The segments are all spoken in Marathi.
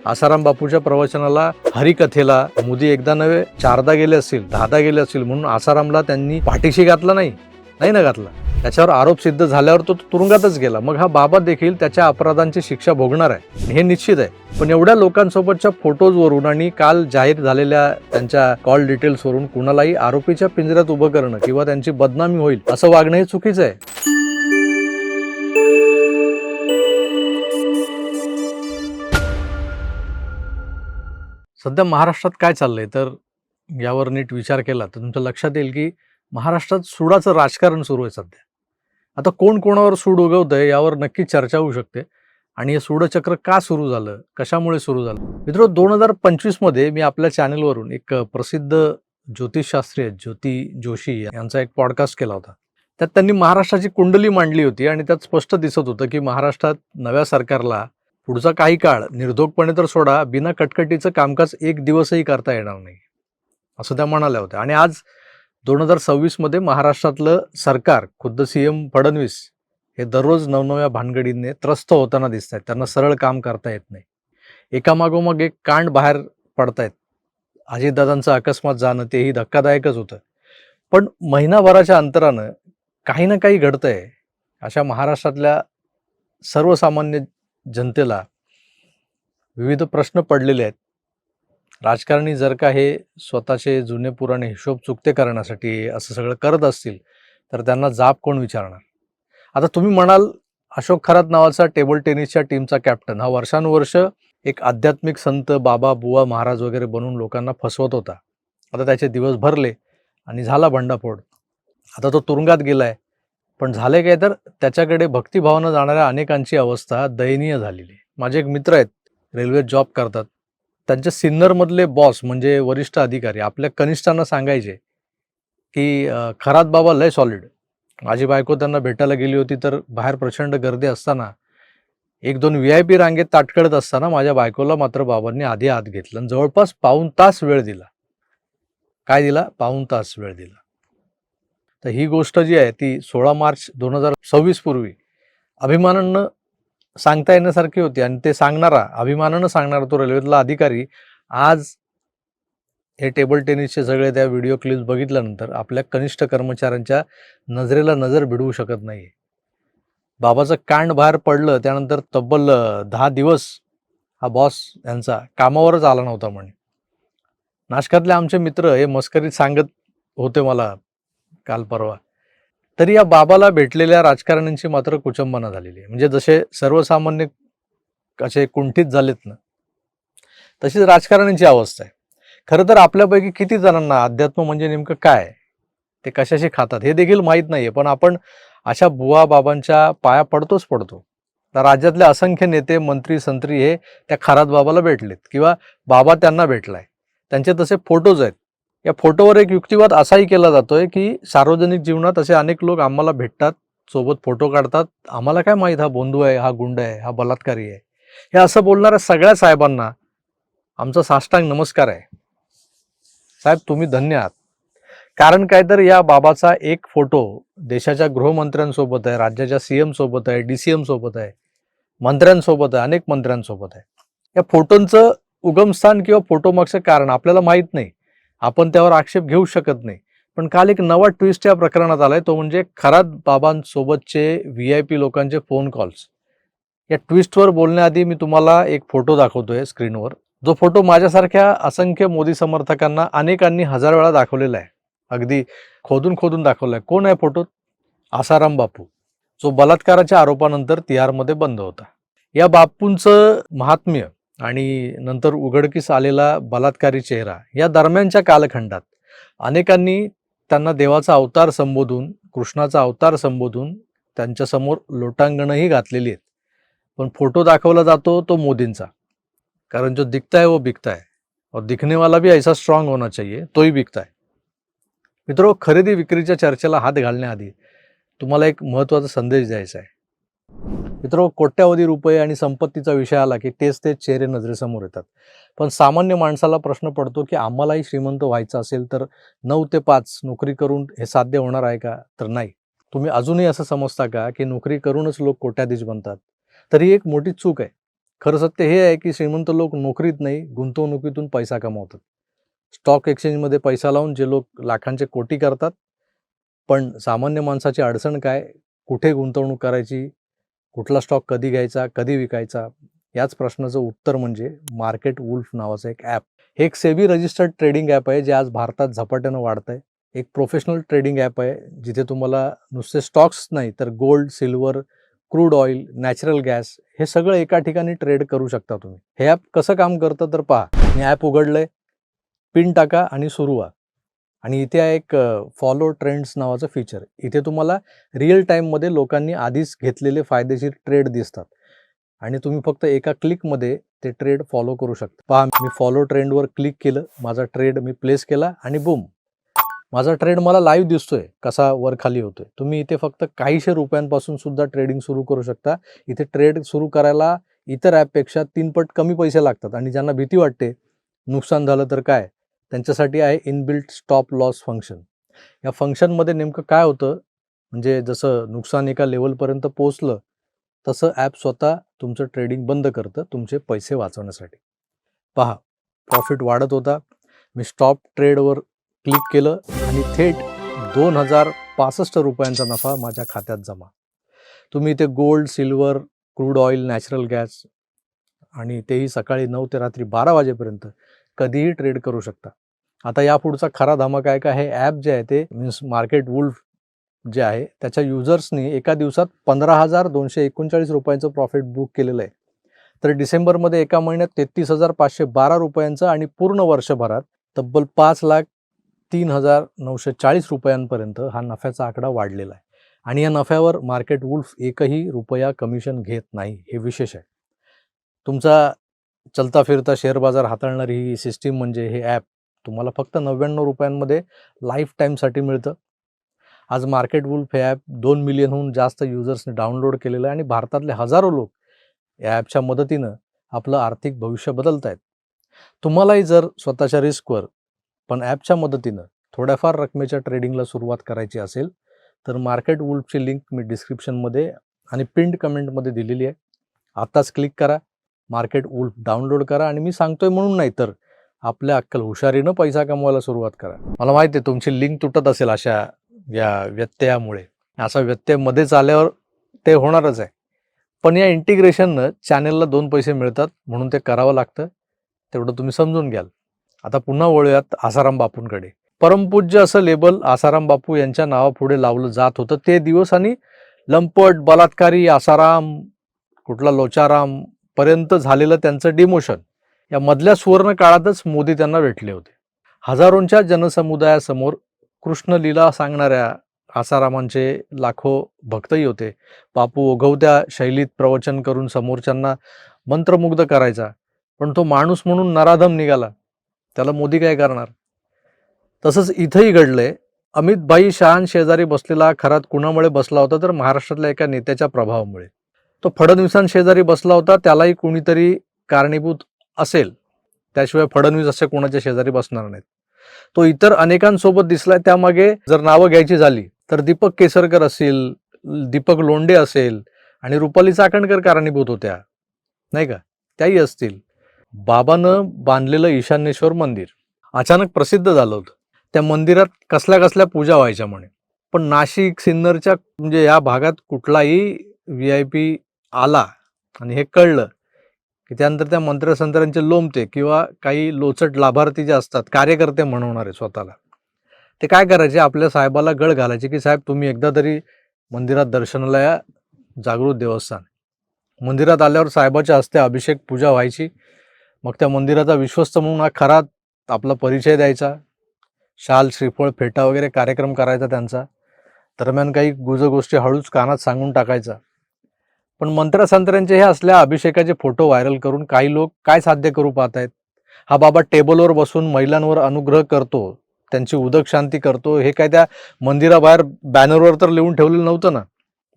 आसाराम बापूच्या प्रवचनाला, हरिकथेला मोदी एकदा नव्हे 4दा गेले असतील, 10दा गेले असतील, म्हणून आसारामला त्यांनी पाठीशी घातला नाही ना घातला. त्याच्यावर आरोप सिद्ध झाल्यावर तो तुरुंगातच गेला. मग हा बाबा देखील त्याच्या अपराधांची शिक्षा भोगणार आहे, हे निश्चित आहे. पण एवढ्या लोकांसोबतच्या फोटोजवरून आणि काल जाहीर झालेल्या त्यांच्या कॉल डिटेल्सवरून कुणालाही आरोपीच्या पिंजऱ्यात उभं करणं किंवा त्यांची बदनामी होईल असं वागणं हे चुकीचं आहे. सध्या महाराष्ट्रात काय चाललंय, तर यावर नीट विचार केला तर तुमच्या लक्षात येईल की महाराष्ट्रात सूडाचं राजकारण सुरू आहे सध्या. आता कोण कोणावर सूड उगवतंय यावर नक्की चर्चा होऊ शकते. आणि हे सूडचक्र का सुरू झालं, कशामुळे सुरू झालं. मित्र, 2025 मध्ये मी आपल्या चॅनलवरून एक प्रसिद्ध ज्योतिषशास्त्री आहेत ज्योती जोशी यांचा एक पॉडकास्ट केला होता. त्यात त्यांनी महाराष्ट्राची कुंडली मांडली होती आणि त्यात स्पष्ट दिसत होतं की महाराष्ट्रात नव्या सरकारला पुढचा काही काळ निर्धोकपणे तर सोडा, बिना कटकटीचं कामकाज एक दिवसही करता येणार नाही असं त्या म्हणाल्या होत्या. आणि आज 2026 मध्ये महाराष्ट्रातलं सरकार, खुद्द CM फडणवीस हे दररोज नवनव्या भानगडींनी त्रस्त होताना दिसत आहेत. त्यांना सरळ काम करता येत नाही. एकामागोमाग एक कांड बाहेर पडतायत. अजितदादांचं अकस्मात जाणं तेही धक्कादायकच होतं. पण महिनाभराच्या अंतरानं काही ना काही घडतंय. अशा महाराष्ट्रातल्या सर्वसामान्य जनतेला विविध प्रश्न पडलेले आहेत. राजकारणी जर का हे स्वतःचे जुने पुराणे हिशोब चुकते करण्यासाठी असं सगळं करत असतील तर त्यांना जाब कोण विचारणार. आता तुम्ही म्हणाल, अशोक खरात नावाचा टेबल टेनिसच्या टीमचा कॅप्टन हा वर्षानुवर्ष एक आध्यात्मिक संत, बाबा, बुवा, महाराज वगैरे बनवून लोकांना फसवत होता. आता त्याचे दिवस भरले आणि झाला भंडाफोड. आता तो तुरुंगात गेलाय. पण झाले काय, तर त्याच्याकडे भक्तिभावानं जाणाऱ्या अनेकांची अवस्था दयनीय झालेली. माझे एक मित्र आहेत, रेल्वेत जॉब करतात. त्यांच्या सिन्नरमधले बॉस म्हणजे वरिष्ठ अधिकारी आपल्या कनिष्ठांना सांगायचे की खरात बाबा लय सॉलिड. माझी बायको त्यांना भेटायला गेली होती तर बाहेर प्रचंड गर्दी असताना 1-2 VIP रांगेत ताटकळत असताना माझ्या बायकोला मात्र बाबांनी आधी आत घेतलं आणि जवळपास पाऊण तास वेळ दिला. काय दिला? पाऊण तास वेळ दिला. तर ही गोष्ट जी आहे ती 16 मार्च 2026 पूर्वी अभिमानानं सांगता येण्यासारखी होती. आणि ते सांगणारा, अभिमानानं सांगणारा तो रेल्वेतला अधिकारी आज हे टेबल टेनिसचे सगळे त्या व्हिडिओ क्लिप्स बघितल्यानंतर आपल्या कनिष्ठ कर्मचाऱ्यांच्या नजरेला नजर भिडवू शकत नाही. बाबाचं कांड बाहेर पडलं त्यानंतर तब्बल 10 दिवस हा बॉस यांचा कामावरच आला नव्हता म्हणे. नाशकातले आमचे मित्र हे मस्करीत सांगत होते मला काल परवा. तरी या बाबाला भेटलेल्या राजकारण्यांची मात्र कुचंबना झालेली आहे. म्हणजे जसे सर्वसामान्य असे कुंठित झालेत ना, तशीच राजकारण्यांची अवस्था आहे. खरं तर आपल्यापैकी किती जणांना अध्यात्म म्हणजे नेमकं काय, ते कशाशी खातात हे देखील माहीत नाहीये. पण आपण अशा बुवा बाबांच्या पाया पडतोच पडतो. तर राज्यातले असंख्य नेते, मंत्री, संत्री हे त्या खरात बाबाला भेटलेत किंवा बाबा त्यांना भेटलाय. त्यांचे तसे फोटोज आहेत. या फोटोवर एक युक्तिवाद असाही केला जातोय की सार्वजनिक जीवनात असे अनेक लोक आम्हाला भेटतात, सोबत फोटो काढतात, आम्हाला काय माहीत हा बोंधू आहे, हा गुंड आहे, हा बलात्कारी आहे. हे असं बोलणाऱ्या सगळ्या साहेबांना आमचा साष्टांग नमस्कार आहे. साहेब, तुम्ही धन्य आहात. कारण काय, तर या बाबाचा एक फोटो देशाच्या गृहमंत्र्यांसोबत आहे, राज्याच्या CM सोबत आहे, DCM सोबत आहे, मंत्र्यांसोबत आहे, अनेक मंत्र्यांसोबत आहे. या फोटोंचं उगमस्थान किंवा फोटोमागचं कारण आपल्याला माहीत नाही. आपण त्यावर आक्षेप घेऊ शकत नाही. पण काल एक नवा ट्विस्ट या प्रकरणात आलाय, तो म्हणजे खरात बाबांसोबतचे VIP लोकांचे फोन कॉल्स. या ट्विस्टवर बोलण्याआधी मी तुम्हाला एक फोटो दाखवतोय स्क्रीनवर. जो फोटो माझ्यासारख्या असंख्य मोदी समर्थकांना अनेकांनी 1000 वेळा दाखवलेला आहे. अगदी खोदून खोदून दाखवलाय. कोण आहे फोटोत? आसाराम बापू, जो बलात्काराच्या आरोपानंतर तिहारमध्ये बंद होता. या बापूंचं महात्म्य आणि नंतर उघडकीस आलेला बलात्कारी चेहरा या दरम्यानच्या कालखंडात अनेकांनी त्यांना देवाचा अवतार संबोधून, कृष्णाचा अवतार संबोधून त्यांच्यासमोर लोटांगणही घातलेली आहेत. पण फोटो दाखवला जातो तो मोदींचा. कारण जो दिखता है वो बिकता है और दिखने वाला भी ऐसा स्ट्राँग होना चाहिए, तोही बिकता है. मित्रो, खरेदी विक्रीच्या चर्चेला हात घालण्याआधी तुम्हाला एक महत्त्वाचा संदेश द्यायचा आहे. मित्रो, कोट्यावधी रुपये आणि संपत्तीचा विषय आला की तेच चेहरे नजरेसमोर येतात. पण सामान्य माणसाला प्रश्न पडतो की आम्हालाही श्रीमंत व्हायचं असेल तर 9 ते 5 नोकरी करून हे साध्य होणार आहे का? तर नाही. तुम्ही अजूनही असं समजता का की नोकरी करूनच लोक कोट्याधीश बनतात? तर ही एक मोठी चूक आहे. खरं सत्य हे आहे की श्रीमंत लोक नोकरीत नाही, गुंतवणुकीतून पैसा कमावतात. स्टॉक एक्सचेंजमध्ये पैसा लावून जे लोक लाखांचे कोटी करतात. पण सामान्य माणसाची अडचण काय? कुठे गुंतवणूक करायची? कुठला स्टॉक कधी घ्यायचा, कधी विकायचा? याच प्रश्नाचं उत्तर म्हणजे मार्केट वुल्फ नावाचं एक ॲप. हे एक सेबी रजिस्टर्ड ट्रेडिंग ॲप आहे, जे आज भारतात झपाट्यानं वाढतंय. एक प्रोफेशनल ट्रेडिंग ॲप आहे, जिथे तुम्हाला नुसते स्टॉक्स नाही तर gold, silver, crude oil, natural gas हे सगळं एका ठिकाणी ट्रेड करू शकता तुम्ही. हे ॲप कसं काम करतं तर पहा. मी ॲप उघडलंय, पिन टाका आणि सुरू व्हा. आणि इथे आहे एक फॉलो ट्रेंड्स नावाचं फीचर. इथे तुम्हाला रिअल टाईममध्ये लोकांनी आधीच घेतलेले फायदेशीर ट्रेड दिसतात आणि तुम्ही फक्त एका क्लिकमध्ये ते ट्रेड फॉलो करू शकता. पहा, मी फॉलो ट्रेंडवर क्लिक केलं, माझा ट्रेड मी प्लेस केला आणि बूम, माझा ट्रेड मला लाईव्ह दिसतोय कसा वर खाली होतोय. तुम्ही इथे फक्त काहीशे रुपयांपासून सुद्धा ट्रेडिंग सुरू करू शकता. इथे ट्रेड सुरू करायला इतर ॲपपेक्षा 3 पट कमी पैसे लागतात आणि ज्यांना भीती वाटते नुकसान झालं तर काय, त्यांच्यासाठी आहे इनबिल्ट स्टॉप लॉस फंक्शन. या फंक्शनमध्ये नेमकं काय होतं, म्हणजे जसं नुकसान एका लेवलपर्यंत पोहोचलं तसं ॲप स्वतः तुमचं ट्रेडिंग बंद करतं तुमचे पैसे वाचवण्यासाठी. पहा, प्रॉफिट वाढत होता. मी स्टॉप ट्रेडवर क्लिक केलं आणि थेट 2065 रुपयांचा नफा माझ्या खात्यात जमा. तुम्ही इथे gold, silver, crude oil, natural gas आणि तेही सकाळी 9 ते रात्री 12 वाजेपर्यंत कधीही ट्रेड करू शकता. आता यापुढचा खरा धमाका आहे का, हे ॲप जे आहे ते मीन्स मार्केट वुल्फ जे आहे त्याच्या युजर्सनी एका दिवसात 15,239 रुपयांचं प्रॉफिट बुक केलेलं आहे. तर डिसेंबरमध्ये एका महिन्यात 33,512 रुपयांचं आणि पूर्ण वर्षभरात तब्बल 5,03,940 रुपयांपर्यंत हा नफ्याचा आकडा वाढलेला आहे. आणि या नफ्यावर मार्केट वुल्फ एकही रुपया कमिशन घेत नाही, हे विशेष आहे. तुमचा चलता फिरता शेअर बाजार हाताळणारी ही सिस्टीम म्हणजे हे ॲप तुम्हाला फक्त 99 रुपयांमध्ये लाईफ टाईमसाठी मिळतं. आज मार्केट वुल्फ हे ॲप 2 मिलियनहून जास्त युजर्सने डाउनलोड केलेलं आहे आणि भारतातले हजारो लोक या ॲपच्या मदतीनं आपलं आर्थिक भविष्य बदलत आहेत. तुम्हालाही जर स्वतःच्या रिस्कवर पण ॲपच्या मदतीनं थोड्याफार रकमेच्या ट्रेडिंगला सुरुवात करायची असेल तर मार्केट वुल्फची लिंक मी डिस्क्रिप्शनमध्ये आणि पिन्ड कमेंटमध्ये दिलेली आहे. आत्ताच क्लिक करा, मार्केट वुल्फ डाउनलोड करा आणि मी सांगतोय म्हणून नाही तर आपल्या अक्कल हुशारीनं पैसा कमवायला सुरुवात करा. मला माहिती आहे तुमची लिंक तुटत असेल अशा या व्यत्ययामुळे. असा व्यत्यय मध्येच आल्यावर ते होणारच आहे. पण या इंटिग्रेशननं चॅनेलला 2 पैसे मिळतात म्हणून ते करावं लागतं, तेवढं तुम्ही समजून घ्याल. आता पुन्हा वळूयात आसाराम बापूंकडे. परमपूज्य असं लेबल आसाराम बापू यांच्या नावापुढे लावलं जात होतं ते दिवस आणि लंपट, बलात्कारी आसाराम, कुठला लोचाराम पर्यंत झालेलं त्यांचं डिमोशन, या मधल्या सुवर्ण काळातच मोदी त्यांना भेटले होते. हजारोंच्या जनसमुदायासमोर कृष्णलीला सांगणाऱ्या आसारामांचे लाखो भक्तही होते. बापू ओघवत्या शैलीत प्रवचन करून समोरच्यांना मंत्रमुग्ध करायचा, पण तो माणूस म्हणून नराधम निघाला, त्याला मोदी काय करणार. तसंच इथंही घडलंय. अमित भाई शहान शेजारी बसलेला खरात कुणामुळे बसला होता तर महाराष्ट्रातल्या एका नेत्याच्या प्रभावामुळे. तो फडणवीसांशेजारी बसला होता, त्यालाही कुणीतरी कारणीभूत असेल, त्याशिवाय फडणवीस असे कोणाच्या शेजारी बसणार नाहीत. तो इतर अनेकांसोबत दिसलाय, त्यामागे जर नावं घ्यायची झाली तर दीपक केसरकर असेल, दीपक लोंढे असेल आणि रुपाली चाकणकर कारणीभूत होत्या, नाही का, त्याही असतील. बाबानं बांधलेलं ईशान्येश्वर मंदिर अचानक प्रसिद्ध झालं होतं. त्या मंदिरात कसल्या कसल्या पूजा व्हायच्या म्हणे. पण नाशिक, सिन्नरच्या म्हणजे या भागात कुठलाही VIP आला आणि हे कळलं की त्यानंतर त्या मंत्रसंत्रांचे लोमते किंवा काही लोचट लाभार्थी जे असतात, कार्यकर्ते म्हणवणारे स्वतःला, ते काय करायचे, आपल्या साहेबाला गळ घालायचे की साहेब तुम्ही एकदा तरी मंदिरात दर्शनाला या, जागृत देवस्थान. मंदिरात आल्यावर साहेबाच्या हस्ते अभिषेक पूजा व्हायची. मग त्या मंदिराचा विश्वस्त म्हणून हा खरा आपला परिचय द्यायचा, शाल, श्रीफळ, फेटा वगैरे कार्यक्रम करायचा त्यांचा. दरम्यान काही गुजगोष्टी हळूच कानात सांगून टाकायचा. पण मंत्रसंत्रांचे हे असल्या अभिषेकाचे फोटो व्हायरल करून काही लोक काय साध्य करू पाहत आहेत. हा बाबा टेबलवर बसून महिलांवर अनुग्रह करतो, त्यांची उदक शांती करतो, हे काय त्या मंदिराबाहेर बॅनरवर तर लिहून ठेवलेलं नव्हतं ना.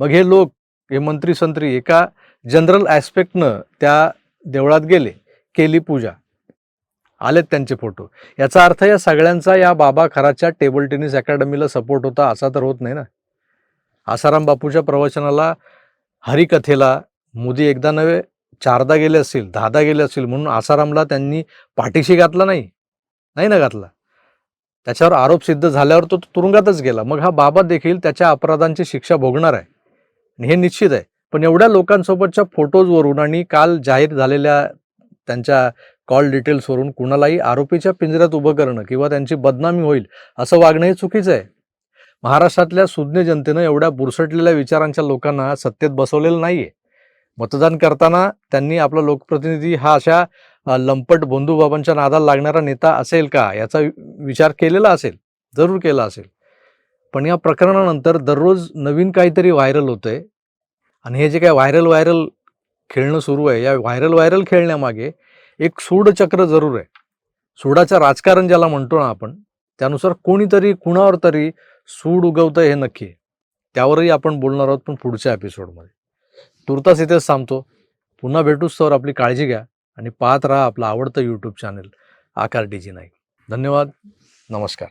मग हे लोक, हे मंत्री संत्री एका जनरल ॲस्पेक्टनं त्या देवळात गेले, केली पूजा, आलेत त्यांचे फोटो. याचा अर्थ या सगळ्यांचा या बाबा खराच्या टेबल टेनिस अकॅडमीला सपोर्ट होता असा तर होत नाही ना. आसाराम बापूच्या प्रवचनाला, हरिकथेला मोदी एकदा नव्हे 4दा गेले असतील, 10दा गेले असतील म्हणून आसारामला त्यांनी पाठीशी घातला नाही, नाही ना घातला. त्याच्यावर आरोप सिद्ध झाल्यावर तो तुरुंगातच गेला. मग हा बाबा देखील त्याच्या अपराधांची शिक्षा भोगणार आहे आणि हे निश्चित आहे. पण एवढ्या लोकांसोबतच्या फोटोजवरून आणि काल जाहीर झालेल्या त्यांच्या कॉल डिटेल्सवरून कुणालाही आरोपीच्या पिंजऱ्यात उभं करणं किंवा त्यांची बदनामी होईल असं वागणं हे चुकीचं आहे. महाराष्ट्रातल्या सुज्ञ जनतेनं एवढ्या बुरसटलेल्या विचारांच्या लोकांना सत्तेत बसवलेलं नाहीये. मतदान करताना त्यांनी आपला लोकप्रतिनिधी हा अशा लंपट भोंदूबाबांच्या नादाला लागणारा नेता असेल का याचा विचार केलेला असेल, जरूर केला असेल. पण या प्रकरणानंतर दररोज नवीन काहीतरी व्हायरल होतंय आणि हे जे काय व्हायरल खेळणं सुरू आहे, या व्हायरल खेळण्यामागे एक सूडचक्र जरूर आहे. सूडाचं राजकारण ज्याला म्हणतो ना आपण, त्यानुसार कोणीतरी कुणावर तरी सूड उगवतंय हे नक्की आहे. त्यावरही आपण बोलणार आहोत, पण पुढच्या एपिसोडमध्ये. तुर्तास इथेच थांबतो. पुन्हा भेटूच, तर आपली काळजी घ्या आणि पाहत राहा आपलं आवडतं यूट्यूब चॅनल आकार डीजी नाईक. धन्यवाद. नमस्कार.